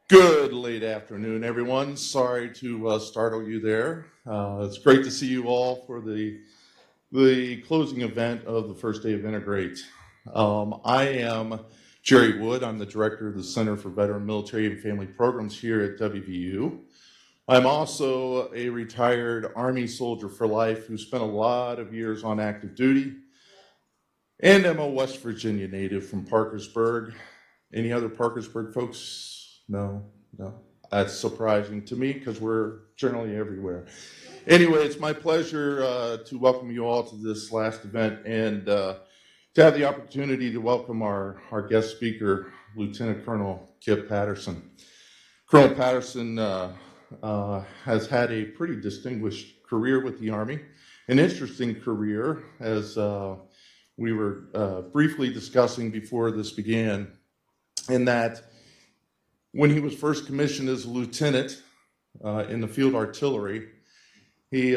Good late afternoon, everyone. Sorry to startle you there. It's great to see you all for the closing event of the first day of Integrate. I am Jerry Wood. I'm the director of the Center for Veteran Military and Family Programs here at WVU. I'm also a retired Army soldier for life who spent a lot of years on active duty, and I'm a West Virginia native from Parkersburg. Any other Parkersburg folks? No. That's surprising to me because we're generally everywhere. Anyway, it's my pleasure to welcome you all to this last event and to have the opportunity to welcome our guest speaker, Lieutenant Colonel Kip Patterson. Colonel Patterson has had a pretty distinguished career with the Army, an interesting career, as we were briefly discussing before this began, in that when he was first commissioned as a lieutenant in the field artillery, he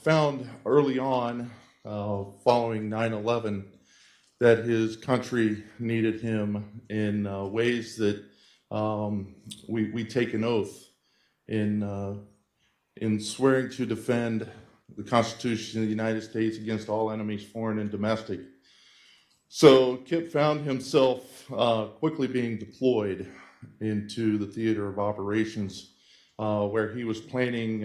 found early on, following 9/11, that his country needed him in ways that we take an oath in swearing to defend the Constitution of the United States against all enemies, foreign and domestic. So Kip found himself quickly being deployed into the theater of operations, where he was planning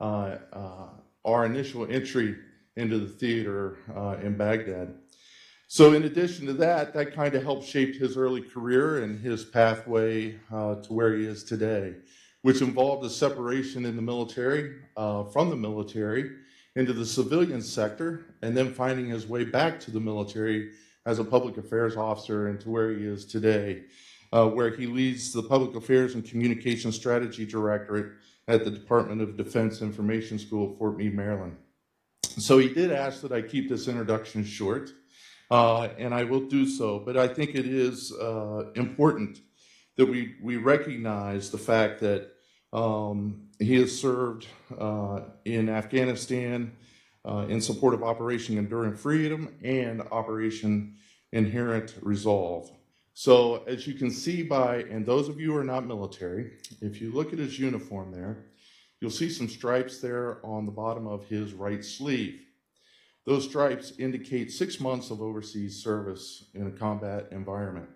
our initial entry into the theater in Baghdad. So in addition to that kind of helped shape his early career and his pathway to where he is today, which involved a separation in the military, from the military into the civilian sector, and then finding his way back to the military as a public affairs officer and to where he is today, where he leads the Public Affairs and Communication Strategy Directorate at the Department of Defense Information School, Fort Meade, Maryland. So he did ask that I keep this introduction short, and I will do so, but I think it is important that we recognize the fact that he has served in Afghanistan in support of Operation Enduring Freedom and Operation Inherent Resolve. So as you can see by, and those of you who are not military, if you look at his uniform there, you'll see some stripes there on the bottom of his right sleeve. Those stripes indicate 6 months of overseas service in a combat environment.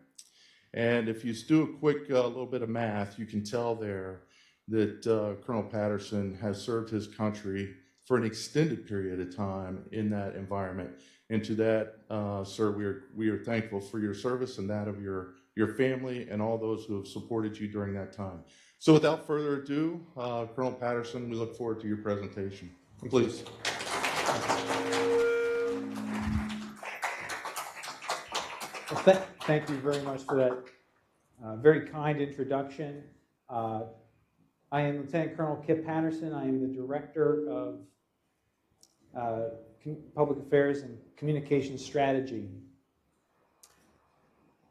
And if you do a quick little bit of math, you can tell there that Colonel Patterson has served his country for an extended period of time in that environment. And to that, sir, we are thankful for your service and that of your family and all those who have supported you during that time. So without further ado, Colonel Patterson, we look forward to your presentation. Please. Well, thank you very much for that very kind introduction. I am Lieutenant Colonel Kip Patterson. I am the Director of Public Affairs and Communication Strategy.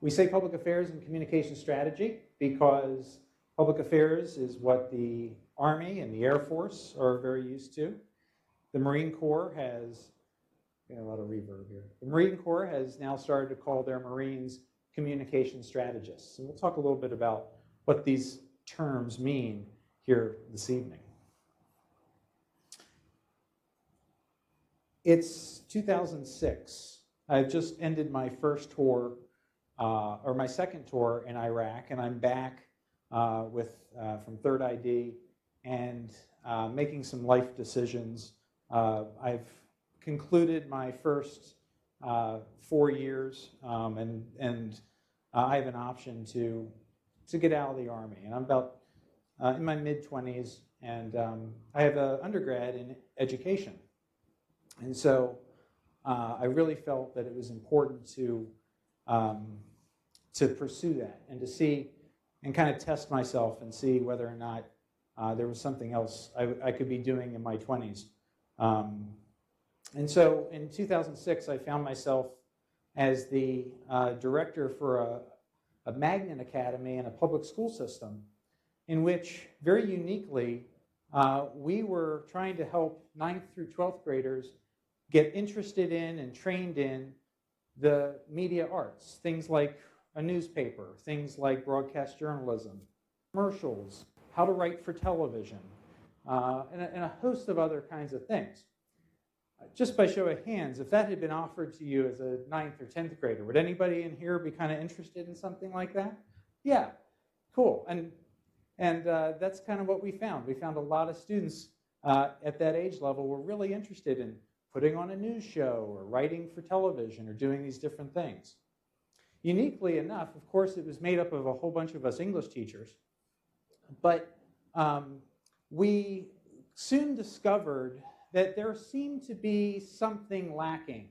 We say Public Affairs and Communication Strategy because public affairs is what the Army and the Air Force are very used to. The Marine Corps has, a lot of reverb here. The Marine Corps has now started to call their Marines communication strategists. And we'll talk a little bit about what these terms mean here this evening. It's 2006. I've just ended my first tour, or my second tour in Iraq, and I'm back from Third ID and making some life decisions. I've concluded my first 4 years, and I have an option to get out of the Army. And I'm about in my mid-20s, and I have an undergrad in education. And so I really felt that it was important to pursue that and to see and kind of test myself and see whether or not there was something else I could be doing in my 20s. And so in 2006, I found myself as the director for a magnet academy and a public school system in which, very uniquely, we were trying to help 9th through 12th graders get interested in and trained in the media arts, things like a newspaper, things like broadcast journalism, commercials, how to write for television, and a host of other kinds of things. Just by show of hands, if that had been offered to you as a 9th or 10th grader, would anybody in here be kind of interested in something like that? Yeah, cool. And that's kind of what we found. We found a lot of students at that age level were really interested in putting on a news show or writing for television or doing these different things. Uniquely enough, of course, it was made up of a whole bunch of us English teachers, but we soon discovered that there seemed to be something lacking.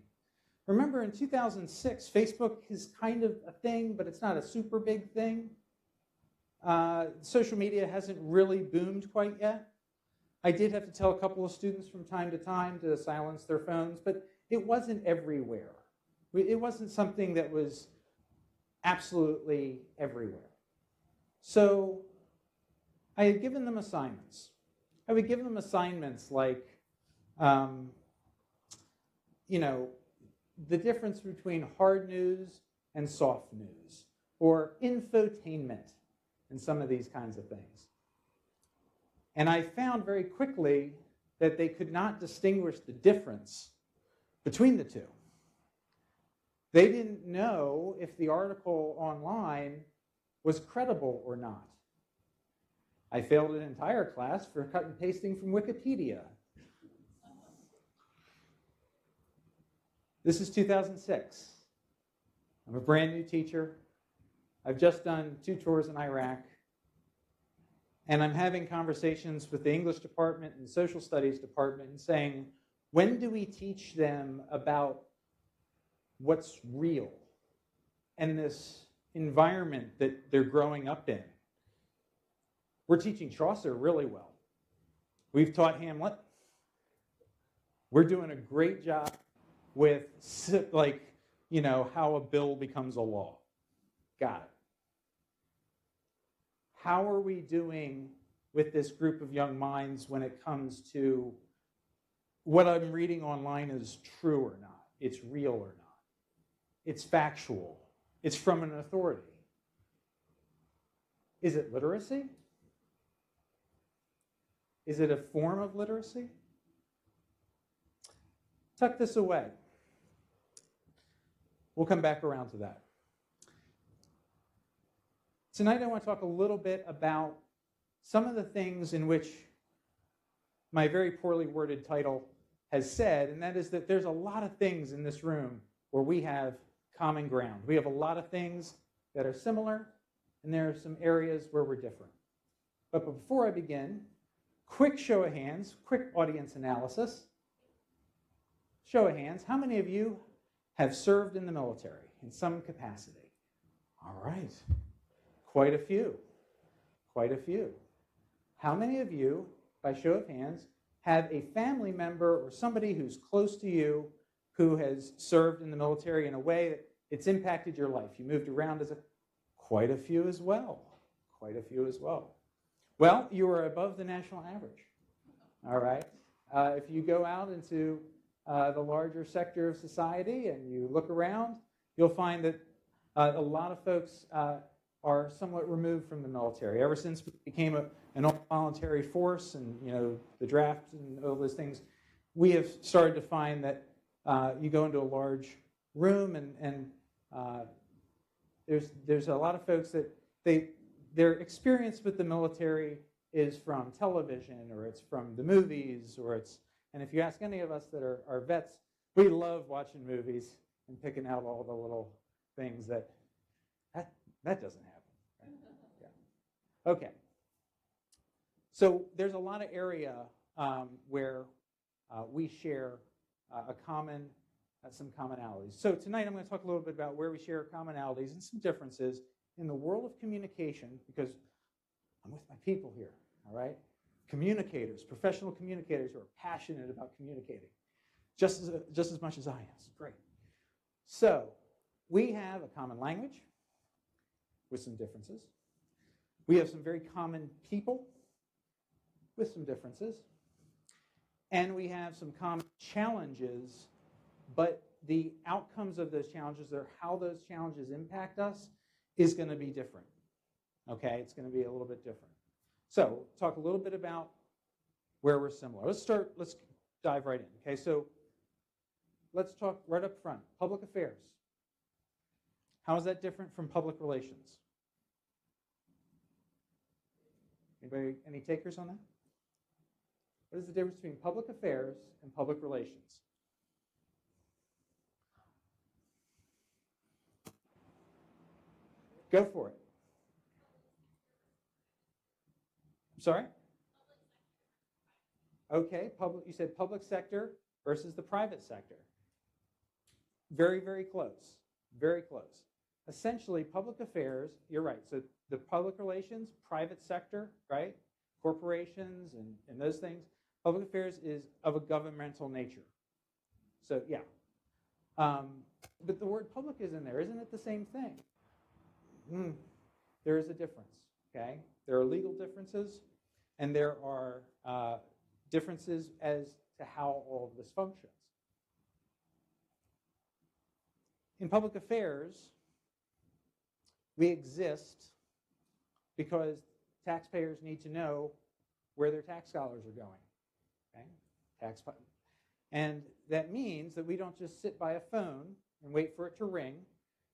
Remember, in 2006, Facebook is kind of a thing, but it's not a super big thing. Social media hasn't really boomed quite yet. I did have to tell a couple of students from time to time to silence their phones, but it wasn't everywhere. It wasn't something that was absolutely everywhere. So I had given them assignments. I would give them assignments like, the difference between hard news and soft news, or infotainment, and some of these kinds of things. And I found very quickly that they could not distinguish the difference between the two. They didn't know if the article online was credible or not. I failed an entire class for cut and pasting from Wikipedia. This is 2006. I'm a brand new teacher. I've just done 2 tours in Iraq. And I'm having conversations with the English department and social studies department and saying, when do we teach them about what's real and this environment that they're growing up in? We're teaching Chaucer really well. We've taught Hamlet. We're doing a great job with, how a bill becomes a law. Got it. How are we doing with this group of young minds when it comes to what I'm reading online is true or not? It's real or not? It's factual. It's from an authority. Is it literacy? Is it a form of literacy? Tuck this away. We'll come back around to that. Tonight I want to talk a little bit about some of the things in which my very poorly worded title has said, and that is that there's a lot of things in this room where we have common ground. We have a lot of things that are similar, and there are some areas where we're different. But before I begin, quick show of hands, quick audience analysis. Show of hands, how many of you have served in the military in some capacity? All right, quite a few, quite a few. How many of you, by show of hands, have a family member or somebody who's close to you who has served in the military in a way that it's impacted your life? You moved around as a, quite a few as well, quite a few as well. Well, you are above the national average, all right? If you go out into the larger sector of society and you look around, you'll find that a lot of folks are somewhat removed from the military. Ever since we became an all-voluntary force and the draft and all those things, we have started to find that you go into a large room and there's a lot of folks that their experience with the military is from television, or it's from the movies, and if you ask any of us that are vets, we love watching movies and picking out all the little things that doesn't happen. Right? Yeah. Okay. So there's a lot of area where we share some commonalities. So tonight I'm going to talk a little bit about where we share commonalities and some differences in the world of communication, because I'm with my people here, all right? Communicators, professional communicators who are passionate about communicating, just as much as I am. It's great. So we have a common language with some differences. We have some very common people with some differences. And we have some common challenges, but the outcomes of those challenges, or how those challenges impact us, is going to be different. Okay, it's going to be a little bit different. So talk a little bit about where we're similar. Let's dive right in. Okay, so let's talk right up front. Public affairs. How is that different from public relations? Anybody, any takers on that? What is the difference between public affairs and public relations? Go for it. Sorry? Okay, you said public sector versus the private sector. Very, very close. Very close. Essentially, public affairs, you're right. So the public relations, private sector, right? Corporations and those things. Public affairs is of a governmental nature. So, yeah. But the word public is in there. Isn't it the same thing? There is a difference, okay? There are legal differences, and there are differences as to how all of this functions. In public affairs, we exist because taxpayers need to know where their tax dollars are going. Okay? And that means that we don't just sit by a phone and wait for it to ring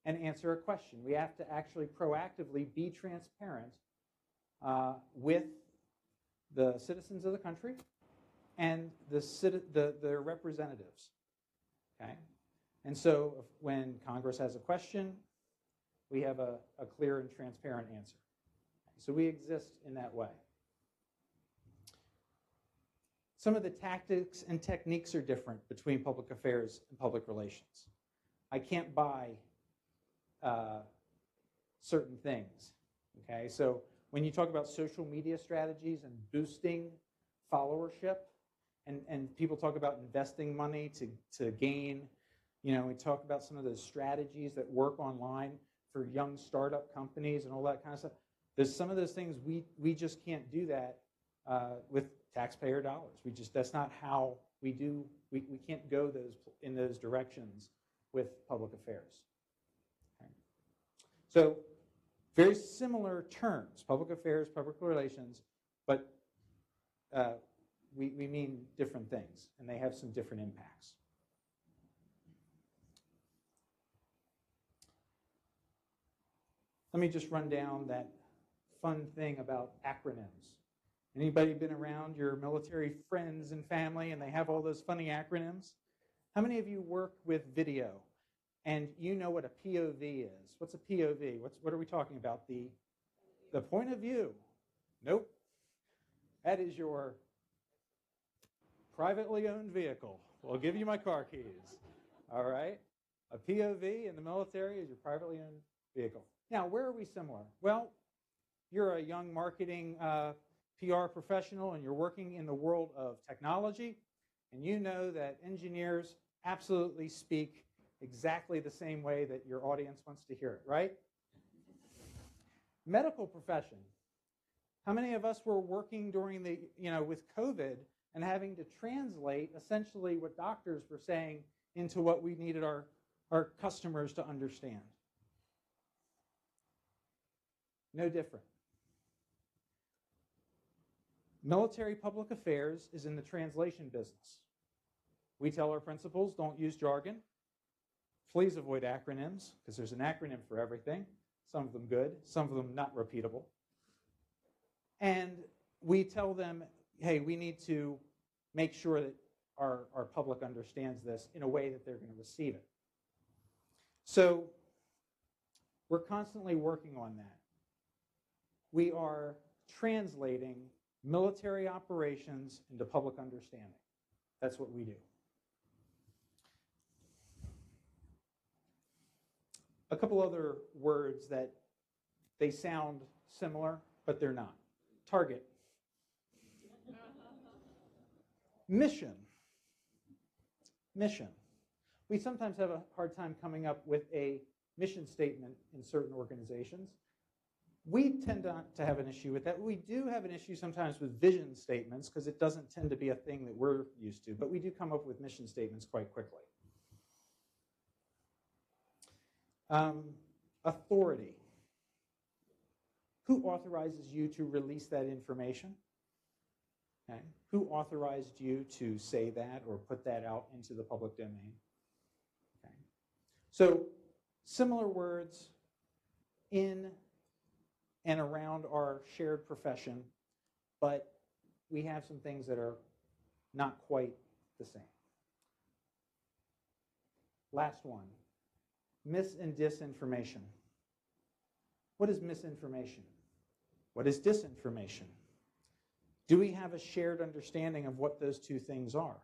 and answer a question. We have to actually proactively be transparent with the citizens of the country and their representatives. Okay? And so when Congress has a question, we have a clear and transparent answer. So we exist in that way. Some of the tactics and techniques are different between public affairs and public relations. I can't buy certain things. Okay, so when you talk about social media strategies and boosting followership, and people talk about investing money to gain, we talk about some of those strategies that work online for young startup companies and all that kind of stuff. There's some of those things we just can't do that with taxpayer dollars. That's not how we do. We can't go in those directions with public affairs. Okay. So very similar terms, public affairs, public relations, but we mean different things, and they have some different impacts. Let me just run down that fun thing about acronyms. Anybody been around your military friends and family and they have all those funny acronyms? How many of you work with video and you know what a POV is? What's a POV? What are we talking about? The point of view. Nope. That is your privately owned vehicle. I'll give you my car keys. All right? A POV in the military is your privately owned vehicle. Now, where are we similar? Well, you're a young marketing PR professional and you're working in the world of technology, and you know that engineers absolutely speak exactly the same way that your audience wants to hear it, right? Medical profession. How many of us were working during with COVID and having to translate essentially what doctors were saying into what we needed our customers to understand? No different. Military public affairs is in the translation business. We tell our principals, don't use jargon. Please avoid acronyms, because there's an acronym for everything. Some of them good, some of them not repeatable. And we tell them, hey, we need to make sure that our public understands this in a way that they're going to receive it. So we're constantly working on that. We are translating military operations into public understanding. That's what we do. A couple other words that they sound similar, but they're not. Target. Mission. Mission. We sometimes have a hard time coming up with a mission statement in certain organizations. We tend not to have an issue with that. We do have an issue sometimes with vision statements because it doesn't tend to be a thing that we're used to, but we do come up with mission statements quite quickly. Authority. Who authorizes you to release that information? Okay. Who authorized you to say that or put that out into the public domain? Okay. So similar words in and around our shared profession, but we have some things that are not quite the same. Last one, mis and disinformation. What is misinformation? What is disinformation? Do we have a shared understanding of what those two things are?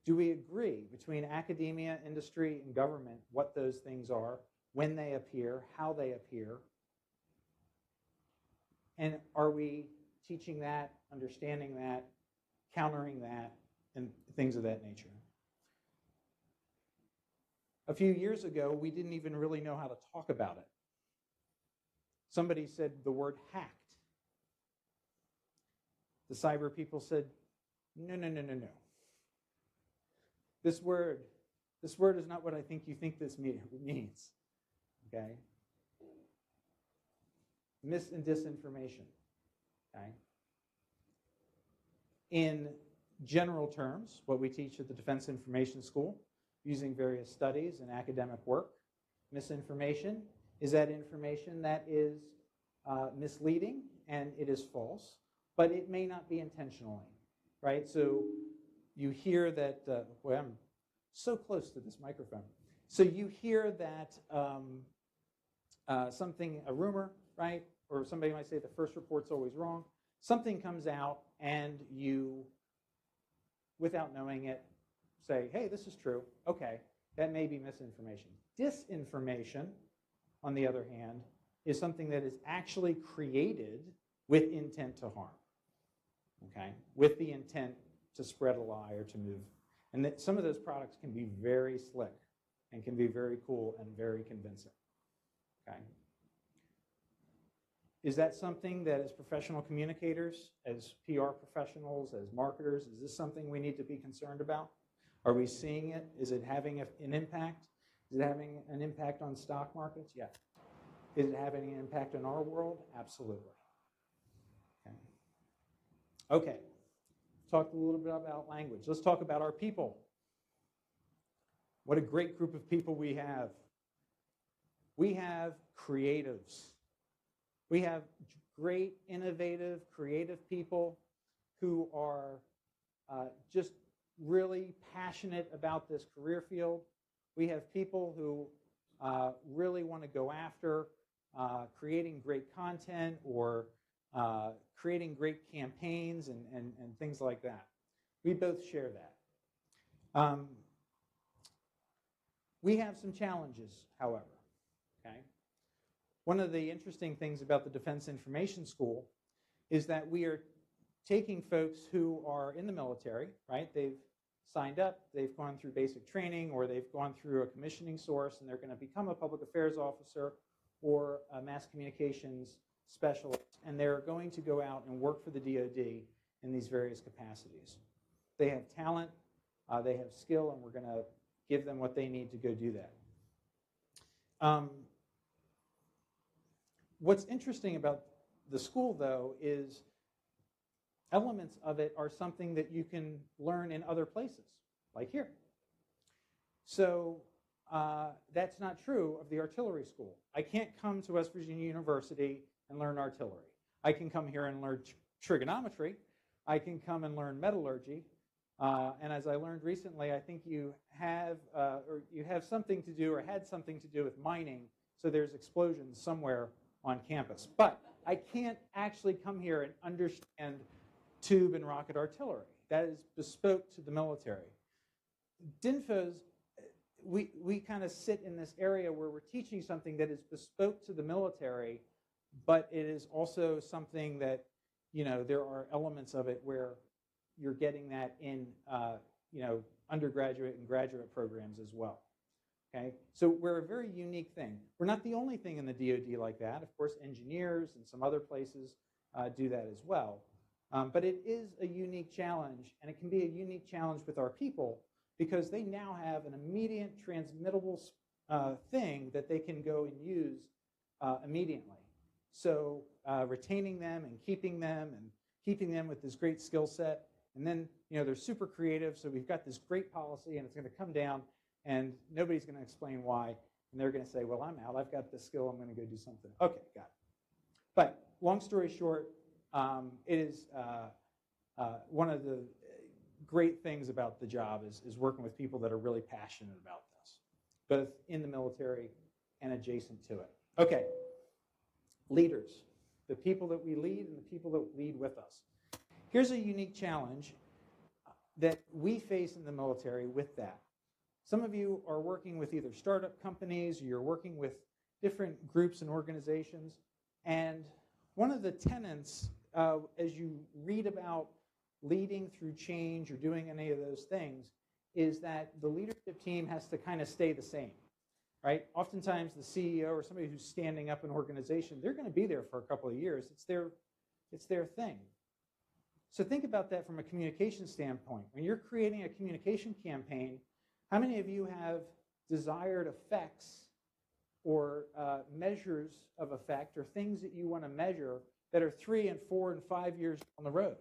Do we agree between academia, industry, and government what those things are, when they appear, how they appear? And are we teaching that, understanding that, countering that, and things of that nature? A few years ago, we didn't even really know how to talk about it. Somebody said the word hacked. The cyber people said, no, no, no, no, no. This word is not what I think you think this means. Okay? Mis and disinformation. Okay? In general terms, what we teach at the Defense Information School, using various studies and academic work, misinformation is that information that is misleading and it is false, but it may not be intentionally, right? So you hear that, boy, I'm so close to this microphone. So you hear that a rumor, right? Or somebody might say the first report's always wrong. Something comes out and you, without knowing it, say, hey, this is true. Okay, that may be misinformation. Disinformation, on the other hand, is something that is actually created with intent to harm, okay? With the intent to spread a lie or to move. And that some of those products can be very slick and can be very cool and very convincing, okay? Is that something that as professional communicators, as PR professionals, as marketers, is this something we need to be concerned about? Are we seeing it? Is it having an impact? Is it having an impact on stock markets? Yeah. Is it having an impact on our world? Absolutely. Okay. Talked a little bit about language. Let's talk about our people. What a great group of people we have. We have creatives. We have great, innovative, creative people who are just really passionate about this career field. We have people who really want to go after creating great content or creating great campaigns and things like that. We both share that. We have some challenges, however. Okay? One of the interesting things about the Defense Information School is that we are taking folks who are in the military, right? They've signed up, they've gone through basic training, or they've gone through a commissioning source, and they're going to become a public affairs officer or a mass communications specialist, and they're going to go out and work for the DoD in these various capacities. They have talent, they have skill, and we're going to give them what they need to go do that. What's interesting about the school, though, is elements of it are something that you can learn in other places, like here. So that's not true of the artillery school. I can't come to West Virginia University and learn artillery. I can come here and learn trigonometry. I can come and learn metallurgy. And as I learned recently, I think you have something to do or had something to do with mining, so there's explosions somewhere on campus. But I can't actually come here and understand tube and rocket artillery. That is bespoke to the military. DINFOS, we kind of sit in this area where we're teaching something that is bespoke to the military, but it is also something that, there are elements of it where you're getting that in, undergraduate and graduate programs as well. Okay, so we're a very unique thing. We're not the only thing in the DoD like that. Of course, engineers and some other places do that as well. But it is a unique challenge, and it can be a unique challenge with our people because they now have an immediate transmittable thing that they can go and use immediately. So retaining them and keeping them with this great skill set. And then, they're super creative, so we've got this great policy, and it's going to come down, and nobody's going to explain why. And they're going to say, well, I'm out. I've got this skill. I'm going to go do something. Okay, got it. But long story short, it is one of the great things about the job is working with people that are really passionate about this, both in the military and adjacent to it. Okay, leaders, the people that we lead and the people that lead with us. Here's a unique challenge that we face in the military with that. Some of you are working with either startup companies or you're working with different groups and organizations. And one of the tenets, as you read about leading through change or doing any of those things, is that the leadership team has to kind of stay the same, right? Oftentimes the CEO or somebody who's standing up an organization, they're going to be there for a couple of years. It's their thing. So think about that from a communication standpoint. When you're creating a communication campaign, how many of you have desired effects or measures of effect or things that you want to measure that are 3 and 4 and 5 years down the road?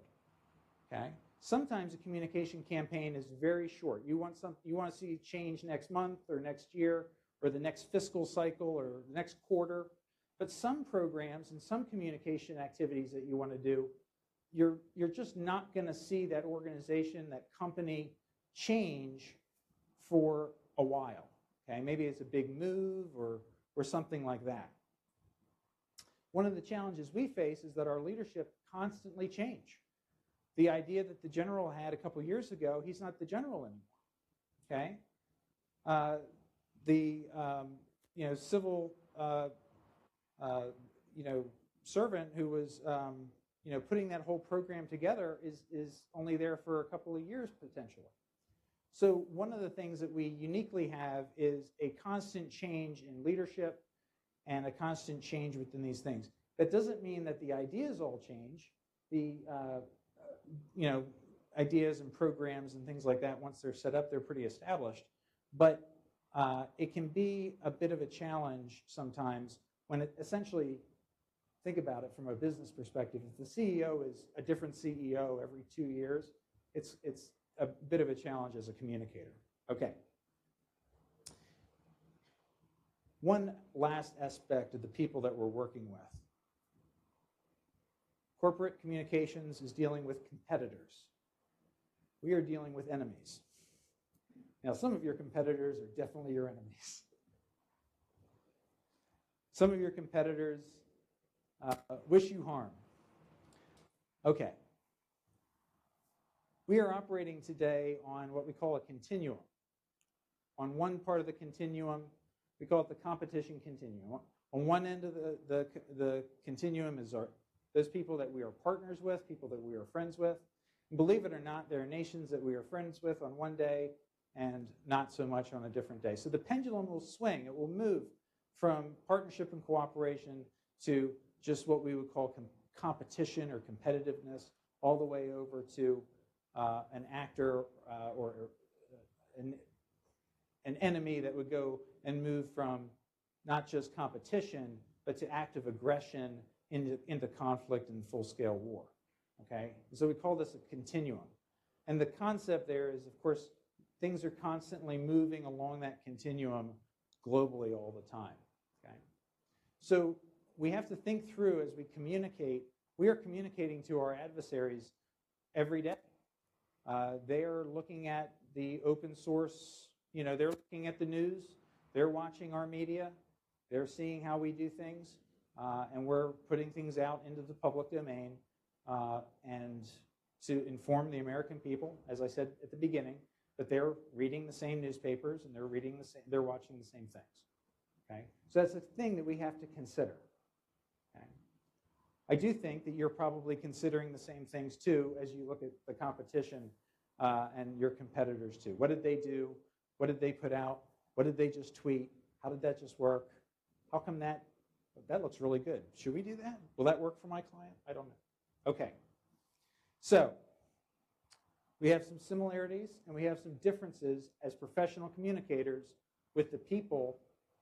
Okay. Sometimes a communication campaign is very short. You want to see change next month or next year or the next fiscal cycle or the next quarter. But some programs and some communication activities that you want to do, you're just not going to see that organization, that company change for a while. Okay, maybe it's a big move or something like that. One of the challenges we face is that our leadership constantly change. The idea that the general had a couple years ago, he's not the general anymore. Okay, the civil servant who was putting that whole program together is only there for a couple of years potentially. So one of the things that we uniquely have is a constant change in leadership and a constant change within these things. That doesn't mean that the ideas all change. The ideas and programs and things like that, once they're set up, they're pretty established. But it can be a bit of a challenge sometimes when it essentially, think about it from a business perspective. If the CEO is a different CEO every 2 years, it's a bit of a challenge as a communicator. Okay. One last aspect of the people that we're working with. Corporate communications is dealing with competitors. We are dealing with enemies. Now, some of your competitors are definitely your enemies. Some of your competitors wish you harm. Okay. We are operating today on what we call a continuum. On one part of the continuum, we call it the competition continuum. On one end of the continuum is those people that we are partners with, people that we are friends with. And believe it or not, there are nations that we are friends with on one day and not so much on a different day. So the pendulum will swing. It will move from partnership and cooperation to just what we would call competition or competitiveness, all the way over to an actor or an enemy that would go and move from not just competition, but to active aggression into conflict and full-scale war. Okay? So we call this a continuum. And the concept there is, of course, things are constantly moving along that continuum globally all the time. Okay? So we have to think through as we communicate. We are communicating to our adversaries every day. They are looking at the open source, they're looking at the news, they're watching our media, they're seeing how we do things, and we're putting things out into the public domain and to inform the American people, as I said at the beginning, that they're reading the same newspapers and they're watching the same things. Okay? So that's a thing that we have to consider. Okay? I do think that you're probably considering the same things too as you look at the competition and your competitors too. What did they do? What did they put out? What did they just tweet? How did that just work? How come that looks really good? Should we do that? Will that work for my client? I don't know. Okay. So we have some similarities and we have some differences as professional communicators with the people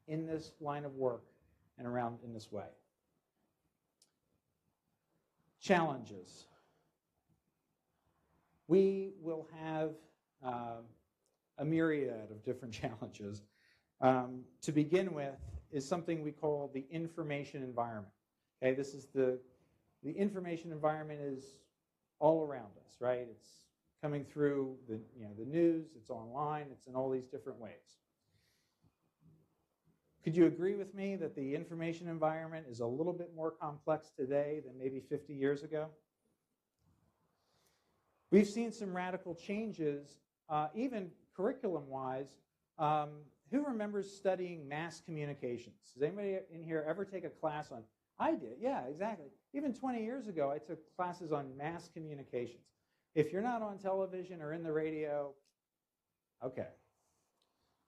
in this line of work and around in this way. Challenges. We will have a myriad of different challenges. To begin with is something we call the information environment. Okay, this is the information environment is all around us, right? It's coming through the news, it's online, it's in all these different ways. Could you agree with me that the information environment is a little bit more complex today than maybe 50 years ago? We've seen some radical changes, even curriculum-wise. Who remembers studying mass communications? Does anybody in here ever take a class on? I did, yeah, exactly. Even 20 years ago, I took classes on mass communications. If you're not on television or in the radio, okay.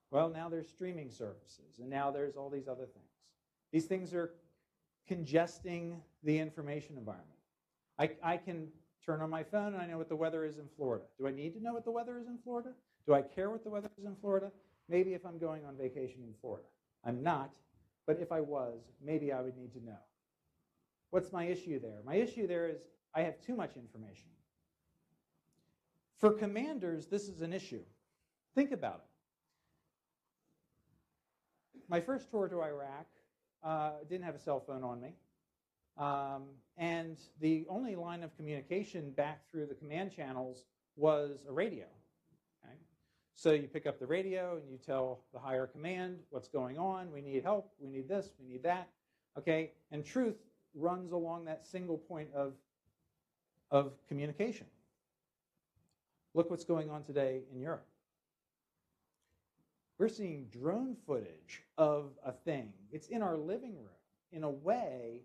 Well, now there's streaming services, and now there's all these other things. These things are congesting the information environment. I can turn on my phone and I know what the weather is in Florida. Do I need to know what the weather is in Florida? Do I care what the weather is in Florida? Maybe if I'm going on vacation in Florida. I'm not, but if I was, maybe I would need to know. What's my issue there? My issue there is I have too much information. For commanders, this is an issue. Think about it. My first tour to Iraq didn't have a cell phone on me. And the only line of communication back through the command channels was a radio. Okay? So you pick up the radio and you tell the higher command what's going on. We need help. We need this. We need that. Okay? And truth runs along that single point of communication. Look what's going on today in Europe. We're seeing drone footage of a thing. It's in our living room in a way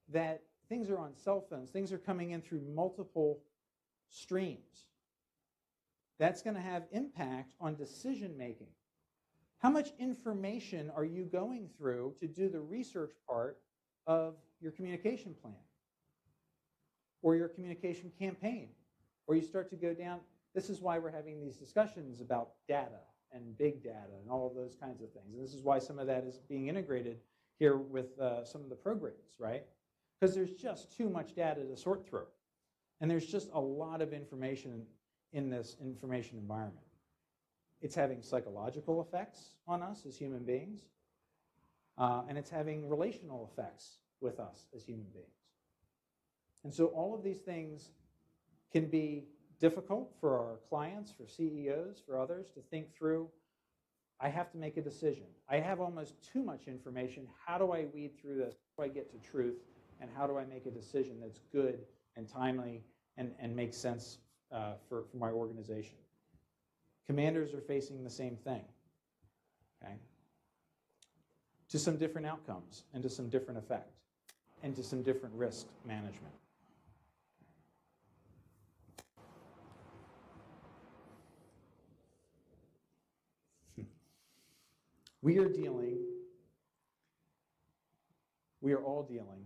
that things are on cell phones. Things are coming in through multiple streams. That's going to have impact on decision making. How much information are you going through to do the research part of your communication plan or your communication campaign? Or you start to go down. This is why we're having these discussions about data and big data and all of those kinds of things. And this is why some of that is being integrated here with some of the programs, right? Because there's just too much data to sort through. And there's just a lot of information in this information environment. It's having psychological effects on us as human beings, and it's having relational effects with us as human beings. And so all of these things can be difficult for our clients, for CEOs, for others to think through. I have to make a decision. I have almost too much information. How do I weed through this? How do I get to truth? And how do I make a decision that's good and timely and makes sense for my organization? Commanders are facing the same thing, okay? To some different outcomes and to some different effect and to some different risk management. We are all dealing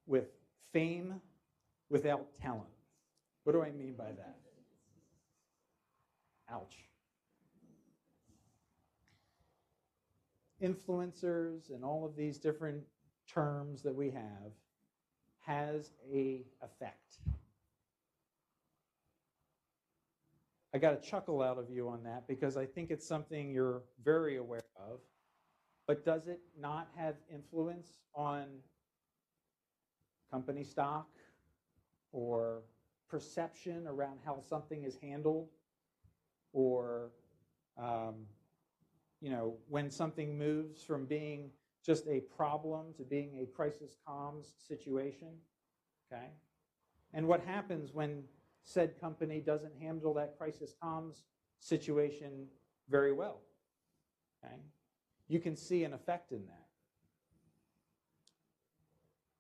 with fame without talent. What do I mean by that? Ouch. Influencers and all of these different terms that we have has an effect. I got a chuckle out of you on that because I think it's something you're very aware of. But does it not have influence on company stock or perception around how something is handled? Or, when something moves from being just a problem to being a crisis comms situation, okay? And what happens when said company doesn't handle that crisis comms situation very well, okay? You can see an effect in that.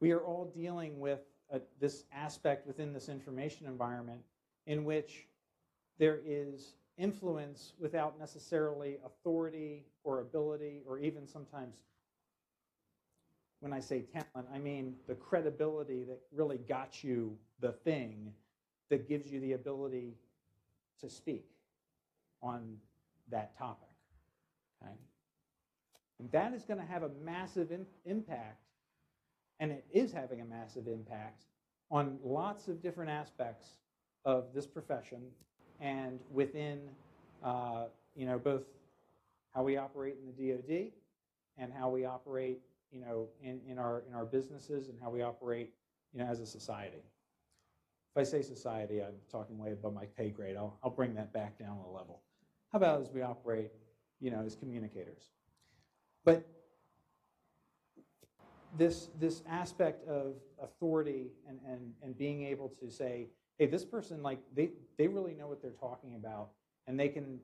We are all dealing with this aspect within this information environment in which there is influence without necessarily authority or ability, or even sometimes, when I say talent, I mean the credibility that really got you the thing that gives you the ability to speak on that topic, okay? And that is going to have a massive impact and it is having a massive impact on lots of different aspects of this profession and within both how we operate in the DoD and how we operate in our businesses and how we operate as a society. If I say society, I'm talking way above my pay grade. I'll bring that back down a level. How about as we operate as communicators? But this aspect of authority and being able to say, hey, this person, like they really know what they're talking about, and they can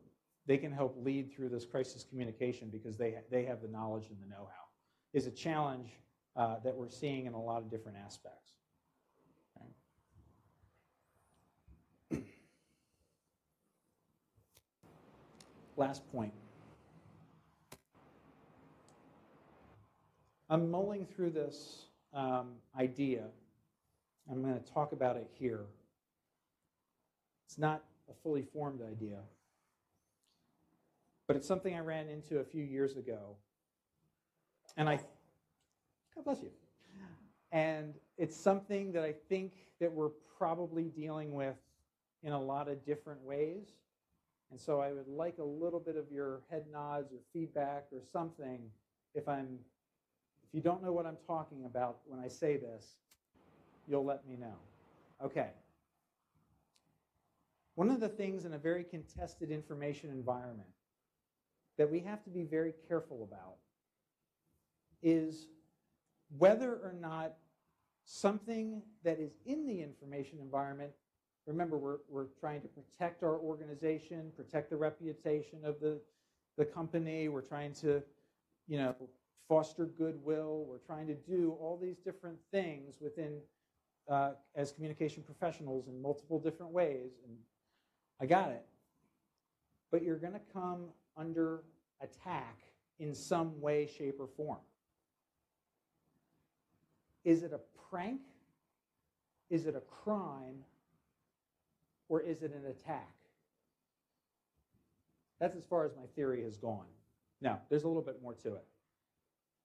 help lead through this crisis communication because they have the knowledge and the know-how, is a challenge that we're seeing in a lot of different aspects. Okay. Last point. I'm mulling through this idea. I'm going to talk about it here. It's not a fully formed idea, but it's something I ran into a few years ago. And God bless you. And it's something that I think that we're probably dealing with in a lot of different ways. And so I would like a little bit of your head nods or feedback or something if you don't know what I'm talking about when I say this, you'll let me know. Okay. One of the things in a very contested information environment that we have to be very careful about is whether or not something that is in the information environment, remember we're trying to protect our organization, protect the reputation of the company, we're trying to, foster goodwill. We're trying to do all these different things within, as communication professionals in multiple different ways. And I got it. But you're going to come under attack in some way, shape, or form. Is it a prank? Is it a crime? Or is it an attack? That's as far as my theory has gone. Now, there's a little bit more to it.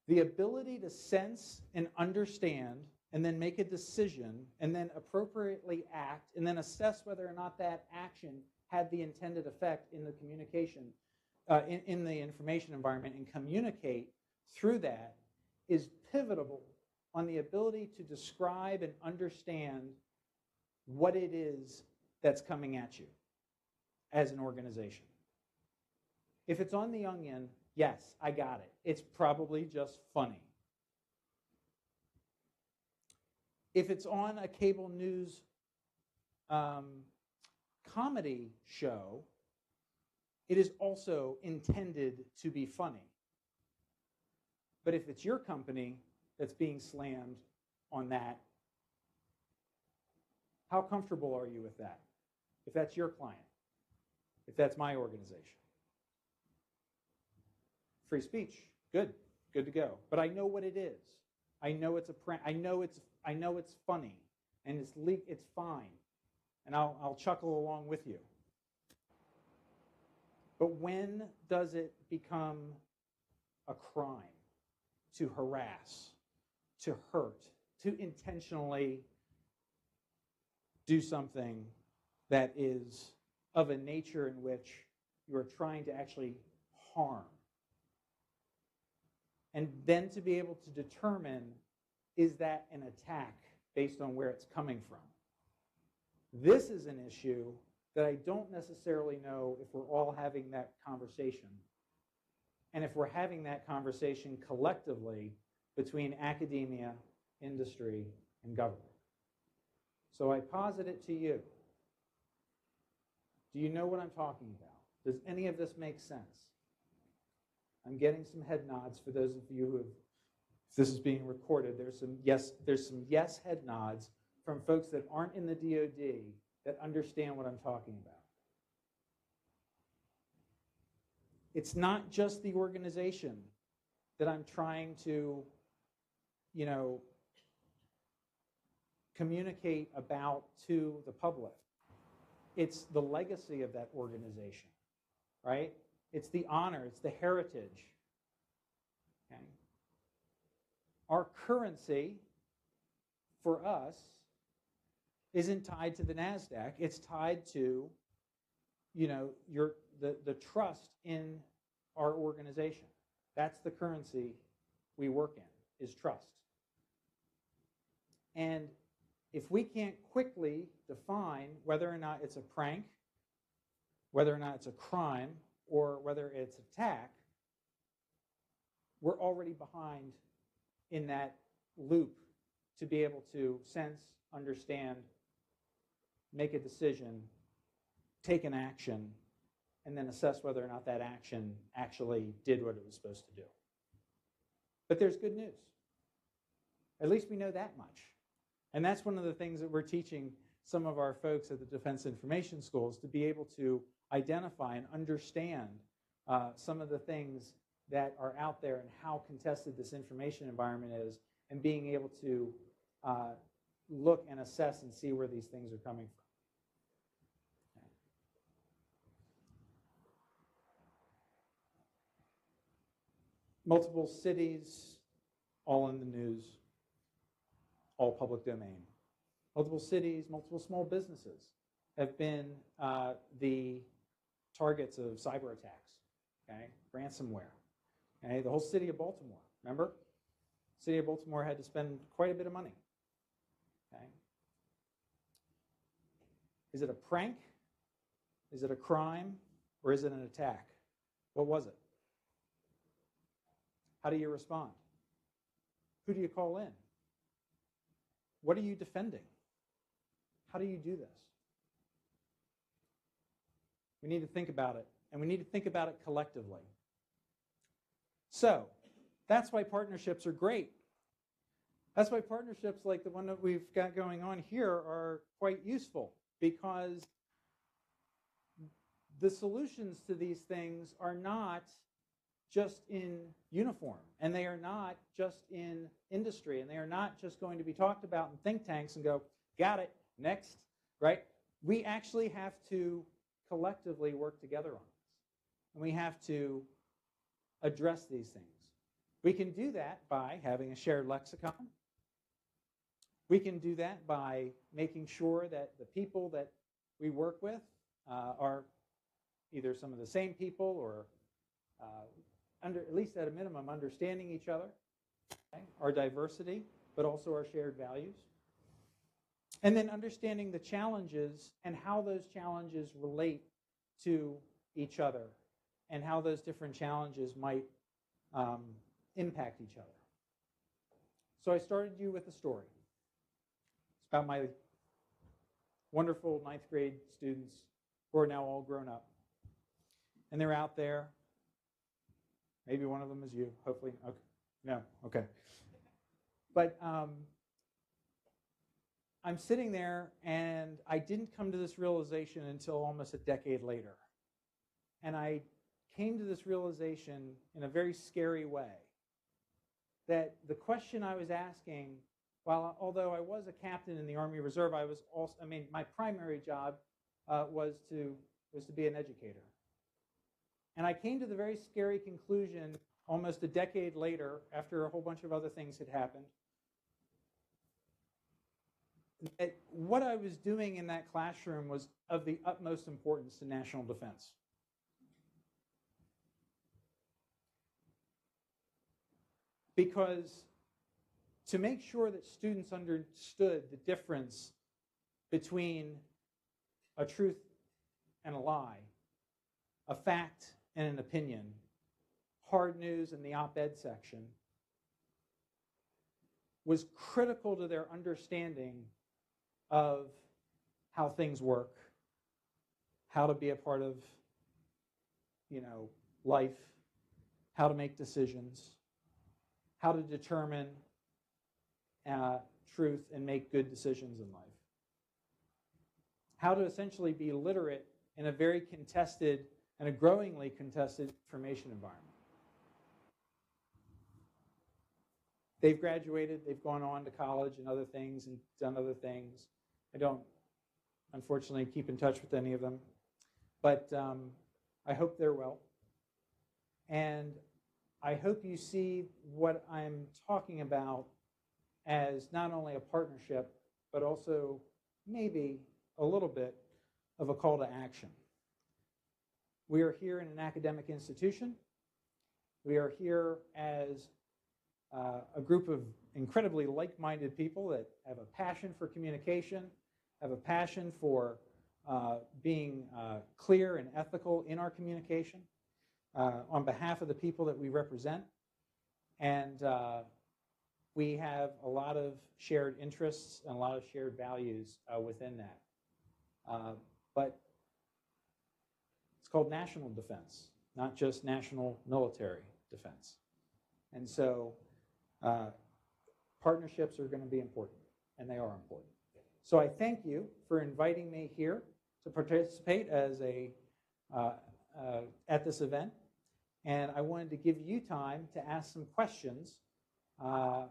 The ability to sense and understand and then make a decision and then appropriately act and then assess whether or not that action had the intended effect in the communication, in the information environment, and communicate through that is pivotal on the ability to describe and understand what it is that's coming at you as an organization. If it's on the onion, yes, I got it. It's probably just funny. If it's on a cable news comedy show, it is also intended to be funny. But if it's your company that's being slammed on that, how comfortable are you with that? If that's your client, if that's my organization. Free speech, good to go. But I know what it is. I know it's a prank. I know it's funny, and it's fine, and I'll chuckle along with you. But when does it become a crime to harass, to hurt, to intentionally do something that is of a nature in which you are trying to actually harm? And then to be able to determine, is that an attack based on where it's coming from? This is an issue that I don't necessarily know if we're all having that conversation. And if we're having that conversation collectively between academia, industry, and government. So I posit it to you. Do you know what I'm talking about? Does any of this make sense? I'm getting some head nods for those of you who have, if this is being recorded, there's some yes head nods from folks that aren't in the DoD that understand what I'm talking about. It's not just the organization that I'm trying to, communicate about to the public. It's the legacy of that organization, right? It's the honor, it's the heritage. Okay? Our currency for us isn't tied to the NASDAQ. It's tied to, the trust in our organization. That's the currency we work in, is trust. And if we can't quickly define whether or not it's a prank, whether or not it's a crime, or whether it's attack, we're already behind in that loop to be able to sense, understand, make a decision, take an action, and then assess whether or not that action actually did what it was supposed to do. But there's good news. At least we know that much. And that's one of the things that we're teaching some of our folks at the Defense Information Schools, to be able to identify and understand some of the things that are out there and how contested this information environment is, and being able to look and assess and see where these things are coming from. Multiple cities, all in the news, all public domain. Multiple cities, multiple small businesses have been the targets of cyber attacks, okay? Ransomware. Okay? The whole city of Baltimore, remember? The city of Baltimore had to spend quite a bit of money. Okay? Is it a prank? Is it a crime? Or is it an attack? What was it? How do you respond? Who do you call in? What are you defending? How do you do this? We need to think about it, and we need to think about it collectively. So, that's why partnerships are great. That's why partnerships like the one that we've got going on here are quite useful, because the solutions to these things are not just in uniform, and they are not just in industry, and they are not just going to be talked about in think tanks and go, got it, next, right? We actually have to collectively work together on this, and we have to address these things. We can do that by having a shared lexicon. We can do that by making sure that the people that we work with are either some of the same people, or at least at a minimum, understanding each other, okay? Our diversity, but also our shared values. And then understanding the challenges and how those challenges relate to each other, and how those different challenges might impact each other. So I started you with a story. It's about my wonderful 9th grade students who are now all grown up. And they're out there. Maybe one of them is you, hopefully. Okay. No, okay. But I'm sitting there, and I didn't come to this realization until almost a decade later. And I came to this realization in a very scary way, that the question I was asking, although I was a captain in the Army Reserve, my primary job was to be an educator. And I came to the very scary conclusion almost a decade later, after a whole bunch of other things had happened, that what I was doing in that classroom was of the utmost importance to national defense. Because to make sure that students understood the difference between a truth and a lie, a fact and an opinion, hard news and the op-ed section, was critical to their understanding of how things work, how to be a part of, life, how to make decisions, how to determine truth and make good decisions in life, how to essentially be literate in a very contested and a growingly contested information environment. They've graduated, they've gone on to college and other things and done other things. I don't, unfortunately, keep in touch with any of them, but I hope they're well. And I hope you see what I'm talking about as not only a partnership, but also maybe a little bit of a call to action. We are here in an academic institution. We are here as a group of incredibly like-minded people that have a passion for communication, have a passion for being clear and ethical in our communication on behalf of the people that we represent. And we have a lot of shared interests and a lot of shared values within that. But it's called national defense, not just national military defense. And so partnerships are going to be important, and they are important. So I thank you for inviting me here to participate as at this event. And I wanted to give you time to ask some questions, and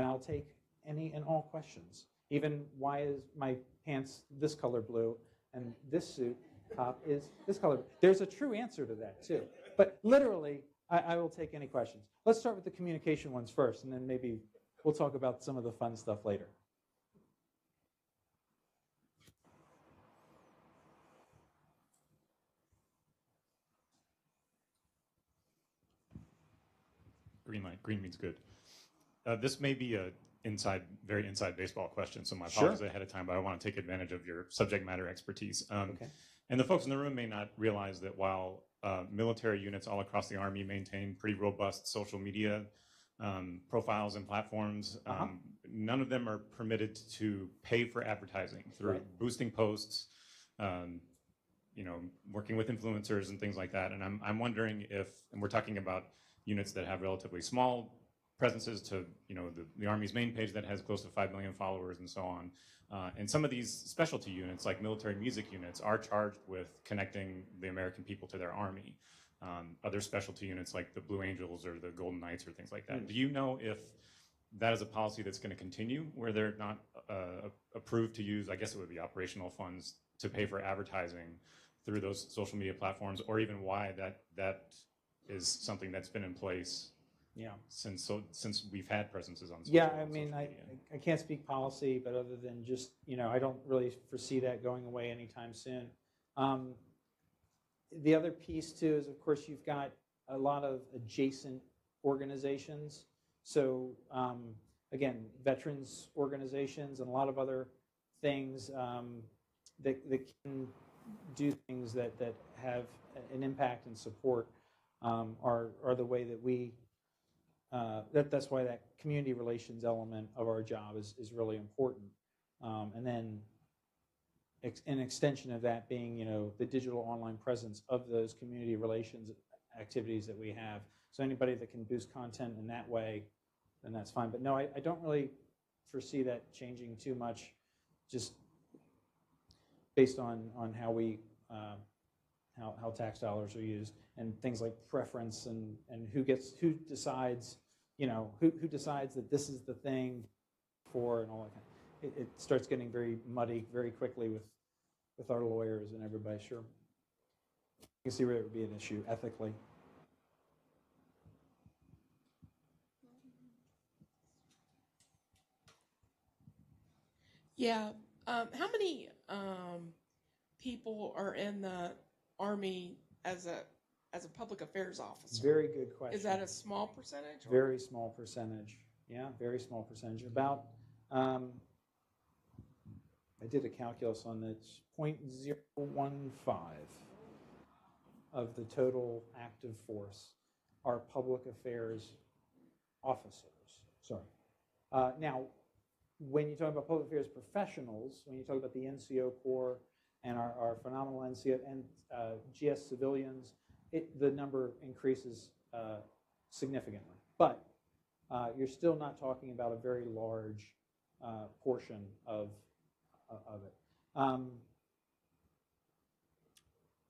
I'll take any and all questions. Even why is my pants this color blue and this suit top is this color? There's a true answer to that too. But literally, I will take any questions. Let's start with the communication ones first, and then maybe we'll talk about some of the fun stuff later. Green light. Green means good. This may be a very inside baseball question, so my Sure. apologies ahead of time, but I want to take advantage of your subject matter expertise. Okay. And the folks in the room may not realize that while military units all across the Army maintain pretty robust social media profiles and platforms, none of them are permitted to pay for advertising through boosting posts, working with influencers and things like that. And I'm wondering if, and we're talking about units that have relatively small presences to the Army's main page that has close to 5 million followers and so on. And some of these specialty units, like military music units, are charged with connecting the American people to their Army. Other specialty units like the Blue Angels or the Golden Knights or things like that. Do you know if that is a policy that's going to continue, where they're not approved to use, I guess it would be operational funds, to pay for advertising through those social media platforms, or even why that is something that's been in place since we've had presences on social media? Yeah, I mean, I can't speak policy, but other than just, I don't really foresee that going away anytime soon. The other piece, too, is, of course, you've got a lot of adjacent organizations. So, again, veterans organizations and a lot of other things that can do things that have an impact and support are the way that we, that's why that community relations element of our job is really important. And then an extension of that being, the digital online presence of those community relations activities that we have. So anybody that can boost content in that way, then that's fine. But no, I don't really foresee that changing too much, just based on how we how tax dollars are used and things like preference and who decides who decides that this is the thing for and all that kind of. It starts getting very muddy very quickly with our lawyers and everybody. Sure, you can see where it would be an issue ethically. Yeah. How many people are in the Army as a public affairs officer? Very good question. Is that a small percentage? Very small percentage. Yeah, very small percentage. About, I did a calculus on this, 0.015 of the total active force are public affairs officers. Sorry. Now, when you talk about public affairs professionals, when you talk about the NCO Corps and our phenomenal NCO and GS civilians, the number increases significantly. But you're still not talking about a very large portion of it. 0.05,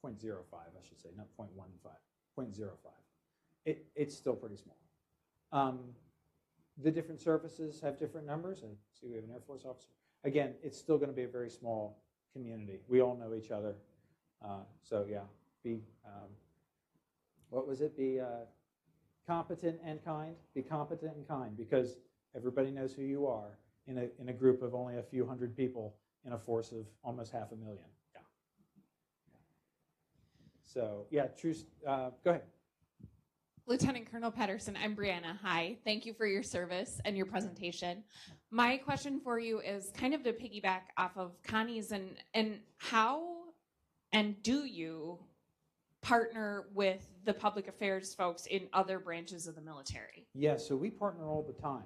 I should say, not 0.15, 0.05. It's still pretty small. The different services have different numbers. I see we have an Air Force officer. Again, it's still going to be a very small community. We all know each other. So yeah, what was it? competent and kind. Be competent and kind, because everybody knows who you are in a group of only a few hundred people in a force of almost 500,000. Yeah. So yeah, true. Go ahead. Lieutenant Colonel Patterson, I'm Brianna. Hi, thank you for your service and your presentation. My question for you is kind of to piggyback off of Connie's, and how and do you partner with the public affairs folks in other branches of the military? Yeah, so we partner all the time.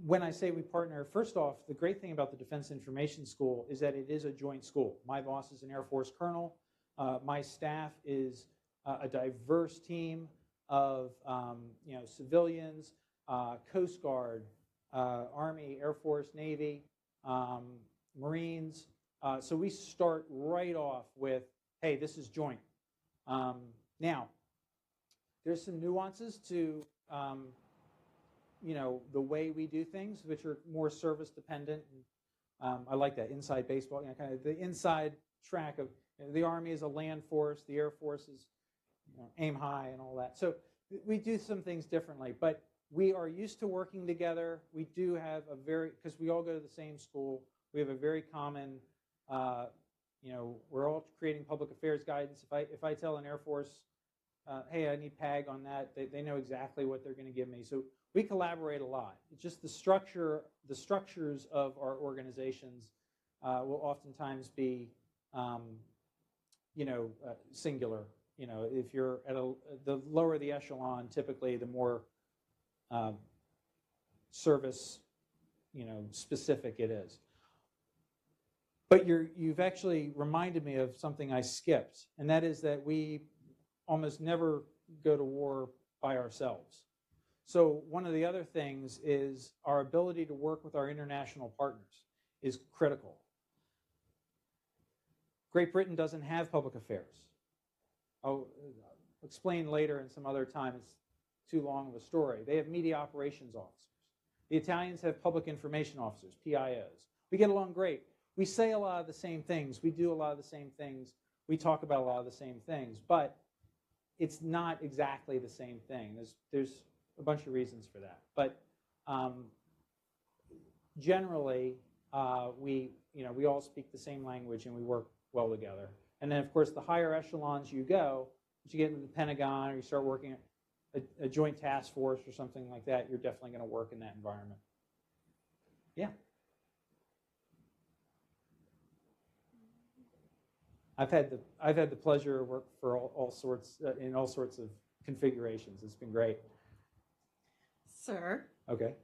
When I say we partner, first off, the great thing about the Defense Information School is that it is a joint school. My boss is an Air Force colonel. My staff is a diverse team of civilians, Coast Guard, Army, Air Force, Navy, Marines. So we start right off with, hey, this is joint. Now, there's some nuances to the way we do things, which are more service dependent. I like that inside baseball, kind of the inside track of the Army is a land force, the Air Force is aim high and all that. So we do some things differently, but we are used to working together. We do have because we all go to the same school, we have a very common, we're all creating public affairs guidance. If I tell an Air Force, hey, I need PAG on that, they know exactly what they're going to give me. So we collaborate a lot. It's just the structures of our organizations will oftentimes be, singular. If you're at the lower the echelon, typically the more service, specific it is. But you've actually reminded me of something I skipped, and that is that we almost never go to war by ourselves. So one of the other things is our ability to work with our international partners is critical. Great Britain doesn't have public affairs. I'll explain later in some other time. It's too long of a story. They have media operations officers. The Italians have public information officers, PIOs. We get along great. We say a lot of the same things. We do a lot of the same things. We talk about a lot of the same things. But it's not exactly the same thing. There's a bunch of reasons for that. But generally, we all speak the same language and we work well together. And then, of course, the higher echelons you go, once you get into the Pentagon or you start working at a joint task force or something like that, you're definitely going to work in that environment. Yeah. I've had the pleasure of work for all sorts in all sorts of configurations. It's been great. Sir. Okay.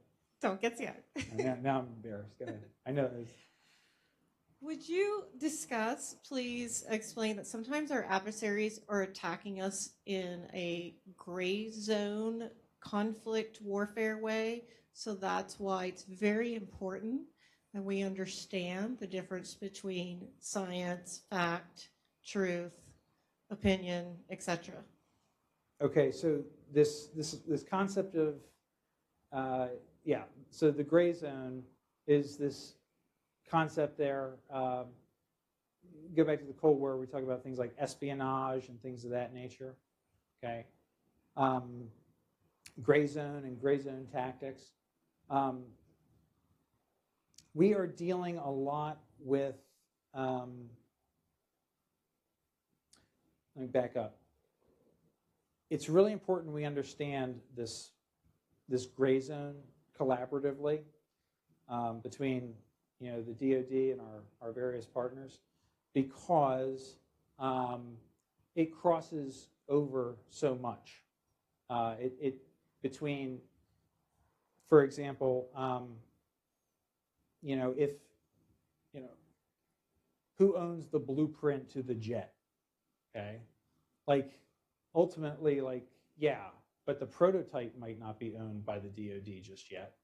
Don't get scared. Now I'm embarrassed. Go ahead. I know. Would you discuss, please explain that sometimes our adversaries are attacking us in a gray zone conflict warfare way. So that's why it's very important that we understand the difference between science, fact, truth, opinion, etc. Okay, so this concept of so the gray zone is this concept there. Go back to the Cold War, we talk about things like espionage and things of that nature. Okay, gray zone and gray zone tactics. We are dealing a lot with. Let me back up. It's really important we understand this gray zone collaboratively between the DoD and our various partners, because it crosses over so much. Between, for example, if who owns the blueprint to the jet? Okay, ultimately, but the prototype might not be owned by the DoD just yet,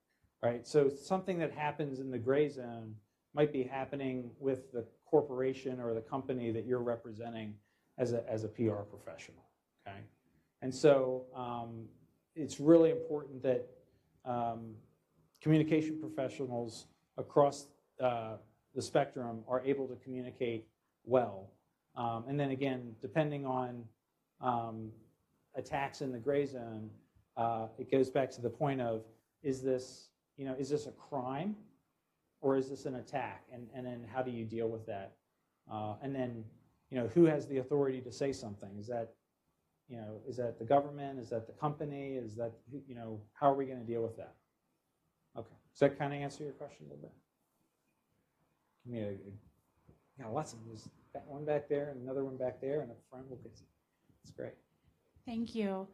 right? So something that happens in the gray zone might be happening with the corporation or the company that you're representing as a PR professional, okay? And so it's really important that communication professionals across the spectrum are able to communicate well. And then again, depending on attacks in the gray zone, it goes back to the point of, is this a crime or is this an attack? And then how do you deal with that? And then, who has the authority to say something? Is that the government? Is that the company? Is that, how are we going to deal with that? Okay. Does that kind of answer your question a little bit? Give me lots of, there's one back there and another one back there and up front. We'll get to it. That's great. Thank you.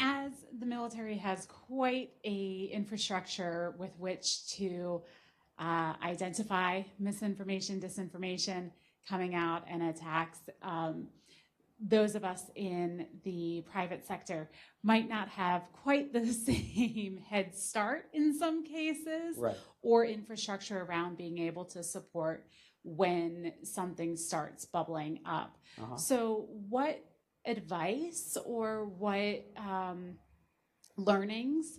As the military has quite a infrastructure with which to identify misinformation, disinformation coming out, and attacks, those of us in the private sector might not have quite the same head start in some cases, Right. or infrastructure around being able to support when something starts bubbling up. Uh-huh. So what advice or what learnings